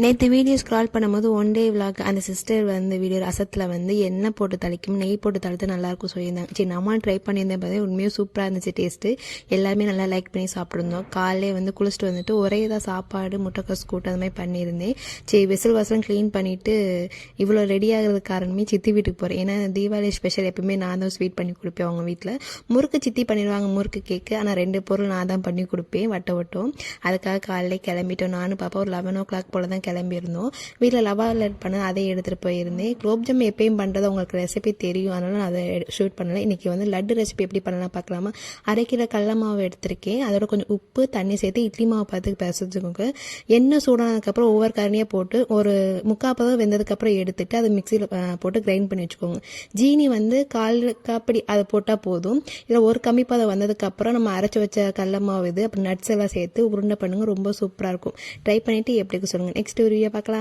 நேற்று video scroll பண்ணும்போது one day vlog அந்த சிஸ்டர் வந்து வீடியோ ரசத்தில் வந்து எண்ணெய் போட்டு தளிக்கும் நெய் போட்டு தளித்து நல்லாயிருக்கும் சொல்லியிருந்தாங்க. சரி நம்மளும் ட்ரை பண்ணியிருந்தேன். பார்த்தா உண்மையாக சூப்பராக இருந்துச்சு டேஸ்ட்டு. எல்லாருமே நல்லா லைக் பண்ணி சாப்பிட்ருந்தோம். காலையிலே வந்து குளிச்சுட்டு வந்துட்டு ஒரே தான் சாப்பாடு முட்டைக்கோஸ் கூட்டு அந்த மாதிரி பண்ணியிருந்தேன். சரி வெசல் வாசலும் க்ளீன் பண்ணிவிட்டு இவ்வளோ ரெடி ஆகிறது காரணமே சித்தி வீட்டுக்கு போகிறேன். ஏன்னா தீபாவளி ஸ்பெஷல் எப்பவுமே நான் தான் ஸ்வீட் பண்ணி கொடுப்பேன் அவங்க வீட்டில். முறுக்கு சித்தி பண்ணிடுவாங்க முறுக்கு கேக்கு. ஆனால் 2 பொருள் நான் தான் பண்ணி கொடுப்பேன் வட்டம். அதுக்காக காலையிலே கிளம்பிட்டோம். நானும் பாப்பா ஒரு 11 o'clock போல் தான் கிளம்பியிருந்தோம். வீட்டில் லவா லட் பண்ண அதை எடுத்துகிட்டு போயிருந்தேன். குலோப்ஜாம் எப்பயும் பண்ணுறது உங்களுக்கு ரெசிபி தெரியும், அதனால் நான் அதை ஷூட் பண்ணலை. இன்றைக்கி வந்து லட்டு ரெசிபி எப்படி பண்ணலாம் பார்க்கலாமா. 1/2 கிலோ கடல மாவு எடுத்திருக்கேன். அதோட கொஞ்சம் உப்பு தண்ணி சேர்த்து இட்லி மாவு பார்த்து பிசைஞ்சுக்கோங்க. எண்ணெய் சூடானதுக்கப்புறம் ஒவ்வொரு கரணியாக போட்டு ஒரு 3/4 வெந்ததுக்கப்புறம் எடுத்துட்டு அதை மிக்சியில் போட்டு கிரைண்ட் பண்ணி வச்சுக்கோங்க. ஜீனி வந்து 1/4 கப்படி அதை போட்டால் போதும். இல்லை ஒரு கம்மி பதம் வந்ததுக்கப்புறம் நம்ம அரைச்சி வச்ச கடல மாவு இது அப்புறம் நட்ஸ் எல்லாம் சேர்த்து உருண்டை பண்ணுங்க. ரொம்ப சூப்பராக இருக்கும். ட்ரை பண்ணிவிட்டு எப்படி சொல்லுங்கள். நெக்ஸ்ட் வீடியோ பார்க்கலாம்.